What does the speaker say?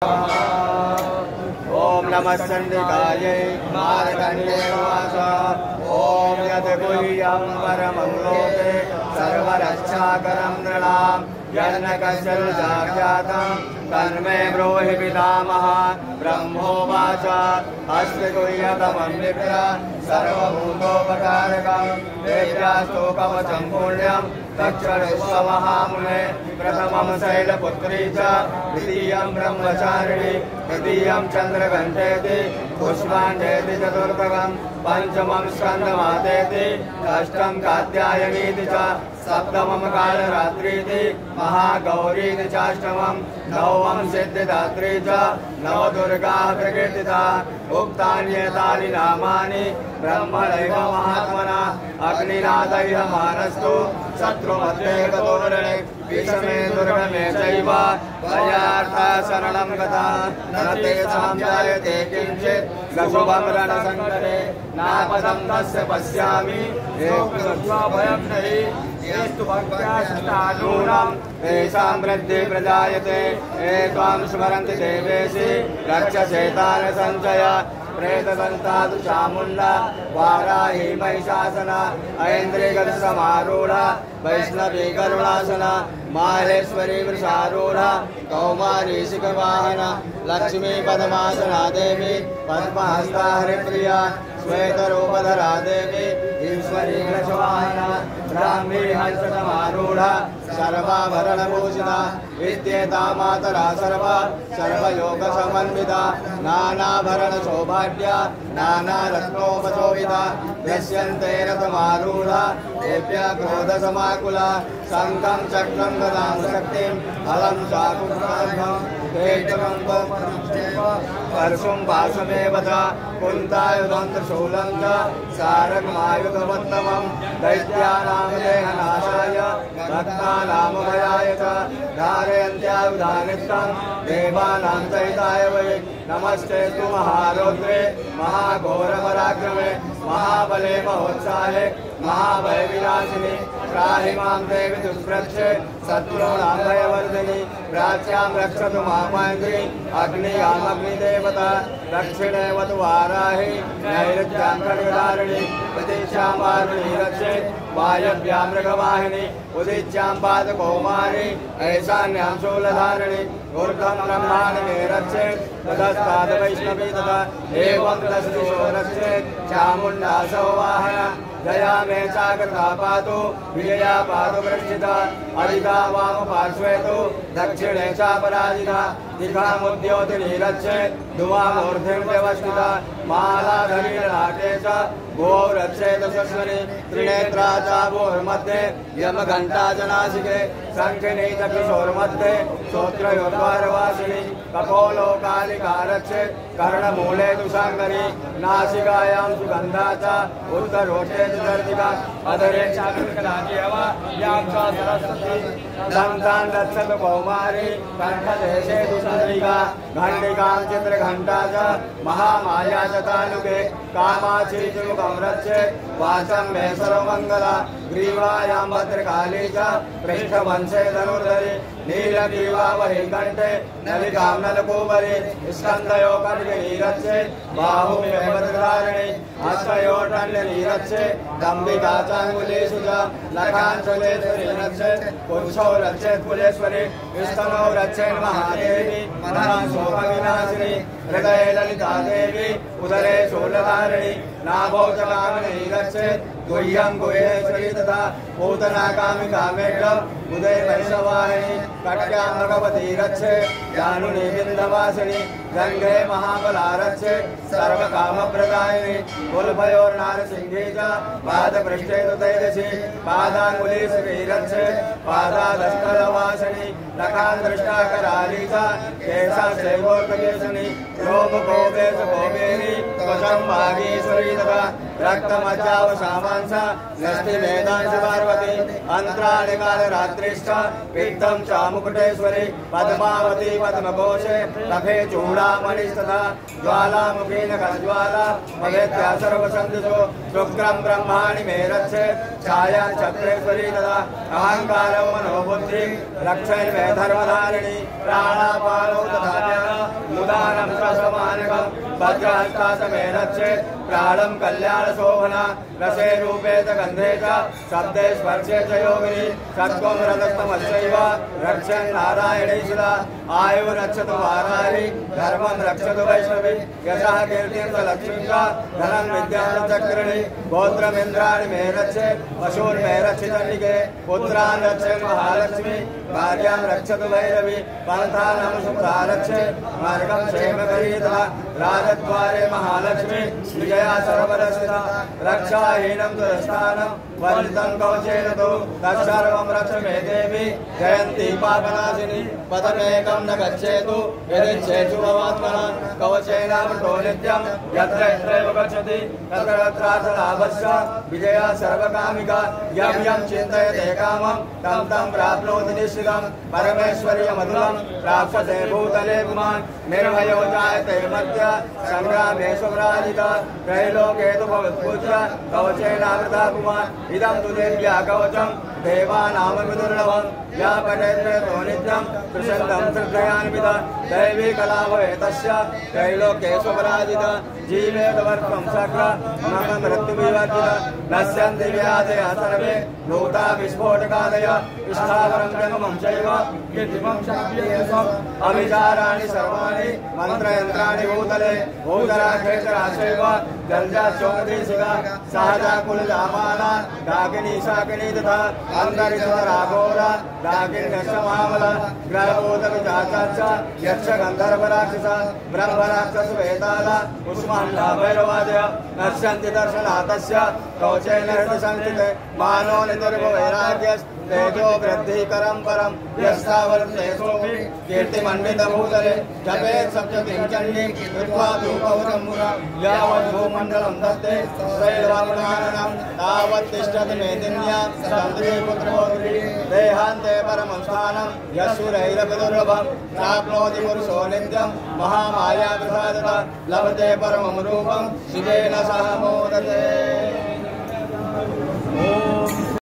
ओम नमः चंडिकायै मार्कण्डेयवास। ओम यत् गुह्यं परमं लोके सर्वरक्षाकरं नृणां यन्नकस्यजातं तन्मे ब्रूहि पितामहः। ब्रह्मोवाच अस्ति गुह्यतमं विप्र सर्वभूतोपकारकं वेद्यास्तोकवचं पुण्यं तक्षणुष्वमहामुने। प्रथमं शैलपुत्री च द्वितीयं ब्रह्मचारिणी तृतीयं चन्द्रघण्टेति पुष्पाण्डेति चतुर्थकं पंचमं स्कन्दमातेति षष्ठं कात्यायनीति च सप्तमं कालरात्रीति महागौरीति चाष्टमं नवमं सिद्धिदात्री च नवदुर्गाः प्रकीर्तिता। उक्तान्येतानि नामानि ब्रह्मणैव महात्मना अग्निनादैहमानस्तु शत्रुमध्ये गतोरणे विषमे दुर्गमे चैव भयार्थशरणं गता न तेषां जायते किञ्चित् शुभं रणसङ्कटे नापदं तस्य पश्यामि भयं नहि येस्तु भक्त्या शतानूनां तेषां वृद्धिः प्रजायते। ये त्वां स्मरन्ति देवेशि रक्षसेतान सञ्चय प्रेतदन्तादु चामुण्डा वाराही महिषासना ऐन्द्रियगजसमारूढा वैष्णवी गरुडासना माहेश्वरी वृषारूढा कौमारी शिखवाहना लक्ष्मी पद्मासना देवी पद्महस्ता हरिप्रिया श्वेतरूपधरा देवी ईश्वरी वृषवाहना ब्राह्मी हंससमारूढा सर्वाभरणभूषिता विद्येता मातरा सर्वा सर्वयोगसमन्विता नानाभरणशोभाढ्या नानारत्नोपशोभिता दृश्यन्ते रथमारूढा देव्या क्रोधसमाकुला शङ्खं चक्रं गदां शक्तिं हलं चाकुर्मार्गं परशुं पाशमेव च कुन्तायुधं त्रिशूलं च सारगमायुधवत्तमं दैत्यानां देहनाशाय भक्तानां भयाय च धारयन्त्यायुधानिष्ठं देवानां चैताय वै। नमस्ते तु महारौद्रे महाघोरपराक्रमे महाबले महोत्साहे महाभयविनाशिनि त्राहि मां देवि दुष्प्रच्छे शत्रूणां भयवर्धिनि प्राच्यां रक्षतु मामैन्द्री अग्नियामग्निदेवता दक्षिणे वतु वाराहि नैऋत्यां खड्गधारिणि प्रतीक्षां वारुणी रक्षेत् वायव्यां मृगवाहिनी उदीच्यां पादकौमारी ऐशान्यां शूलधारिणि ऊर्ध्वं ब्रह्माण्डे रक्षेत् ततस्ताद् वैष्णवी तथा एवं दशदिशो रक्षेत् चामुण्डा सौवाहना जया मे चाकृता पातु विजया पातु वृक्षिता अदिता वाम पार्श्वे तु दक्षिणे चापराजिता दिखामुद्योतिनी रक्षेत् धुवामूर्धिं व्यवस्थिता मालाधरीललाटे च गो रक्षेत् शश्वनि त्रिनेत्रा चाभोर्मध्ये यमघण्टा च नासिके शङ्खिनी च किशोर्मध्ये श्रोत्रयोद्वारवासिनी कपोलो कालिका रक्षेत् कर्णमूले तु शाङ्करी नासिकायां सुगन्धा च उत्तरोष्ठे च दर्दिका अधरे चाकृकलादेव यां च सरस्वती दन्तां रक्षतु कौमारी कण्ठदेशे तु चन्द्रिका घण्टिकां चित्रघण्टा च महामाया च तालुके कामाक्षी च मुखं रक्षेत् वाचं मे सर्वमङ्गला ग्रीवायां भद्रकाली च पृष्ठवंशे धनुर्धरी नीलग्रीवा वहिकण्ठे नलिकां नलकूबरी स्कन्धयो खड्गिनी रक्षेत् बाहुमे वज्रधारिणी हस्तयोर्दण्डिनी रक्षेत् दम्बिका चाङ्गुलीषु च लखाञ्चलेश्वरी रक्षेत् पुंसौ रक्षेत् कुलेश्वरी स्तनौ रक्षेत् महादेवी मनःशोभविनाशिनी हृदये ललिता देवी उदरे शूलधारिणी नाभौ च कामिनी रक्षेत् गुह्यं गुहेश्वरी तथा पूतना कामिका मेघ्रम् उदय वैश्यवाहिनी कट्यां भगवती रक्षेत् जानुनी विन्ध्यवासिनी गङ्गे महाबला रक्षेत् सर्वकामप्रदायिनी कुलभयोर्नारसिंही च पादपृष्ठे तु तैजसी पादाङ्गुलीश्वरी रक्षेत् पादादस्थलवासिनी नखान्दृष्टा कराली च केशाश्चैवोर्धकेशिनी लोभकोपेश कोपेरी त्वचं वागीश्वरी तथा रक्तमज्जावशामांस नष्टिमेधांश पार्वती अन्त्राणि कालरात्रिश्च पित्तं च मुकुटेश्वरी पद्मावती पद्मघोषे तफे चूडामणिस्तथा ज्वालामुखी नखज्वाला भवेत्या सर्वसन्धिषु शुक्रं ब्रह्माणि मे रक्षेत् छाया चक्रेश्वरी तथा अहङ्कारं मनोबुद्धिं रक्षेन् मे धर्मधारिणी प्राणापानो तथा मुदानं समानकं वज्रहस्ता समेनच्छे प्राणं कल्याणशोभना रसे रूपे च गन्धे च शब्दे स्पर्शे च योगिनी सत्त्वं रजस्तमस्यैव रक्षन् नारायणीशिला आयु रक्षतु वाराहि धर्मं रक्षतु वैष्णवी यशः कीर्तिं च लक्ष्मीं च धनं विद्यां च चक्रिणी गोत्रमिन्द्राणि मे रक्षे पशून् मे रक्षितनिके पुत्रान् रक्षे महालक्ष्मी भार्यां रक्षतु भैरवी पन्थानं शुभा रक्षे मार्गं क्षेमकरीतः राजद्वारे महालक्ष्मी विजया सर्वरक्षिता रक्षाहीनं दुरस्थानं वलितं कवचेन तु तत्सर्वं रक्ष मे देवी जयन्ती पापनाशिनी पदमेकं न गच्छेतु यदिच्छेषु भवात्मना कवचेनावृतो नित्यं यत्र यत्रैव गच्छति तत्र तत्रार्थलाभस्य विजया सर्वकामिका यं यं चिन्तयते कामं तं तं प्राप्नोति निश्चितं परमेश्वर्यमधुरं प्राप्स्यते भूतले पुमान् निर्भयो जायते मध्य संग्रामेषु पराजिता त्रैलोके तु भवत्पूज्य कवचेनावृता पुमान् इदं तु देव्या कवचं देवानामविदुर्लभं या पठेत् नित्यं प्रसन्नं श्रद्धयान्विता दैवी कला भवेत् तस्य त्रैलोकेषु पराजिता जीवेदवर्षं शक्र मम मृत्युविवर्जिता नश्यन्ति व्याधयः सर्वे भूता विस्फोटकादय स्थावरं जङ्गमं चैव कीर्तिमं शाप्येषम् अविचाराणि सर्वाणि मन्त्रयन्त्राणि भूतले भूतराक्षेशराशैव जलजाचोमधीशिखा सहजा कुलजामाना डाकिनी शाकिनी तथा अन्तरितराघोरा डाकिन्यशमामला ग्रहभूतविजाचाच यक्ष गन्धर्वराक्षसा ब्रह्मराक्षसवेताला उष्माण्डा भैरवादय नश्यन्ति दर्शनातस्य कवचेन हृदयसंस्थिते मानो नितिर्भवैराग्यस् तेजो वृद्धिकरं परं यस्तावल्लेशोऽपि कीर्तिमण्डितभूतले जपेत् सप्ततिं चण्डीं कृत्वा धूपवरमुरा यावद्भूमण्डलं दत्ते त्रैलोक्याननं तावत् तिष्ठति मेदिन्या सतन्त्रीपुत्रोऽग्री देहान्ते परमं स्थानं यस्सुरैरपि दुर्लभं प्राप्नोति पुरुषो नित्यं महामायाप्रसादतः लभते परमं रूपं शिवेन सह मोदते।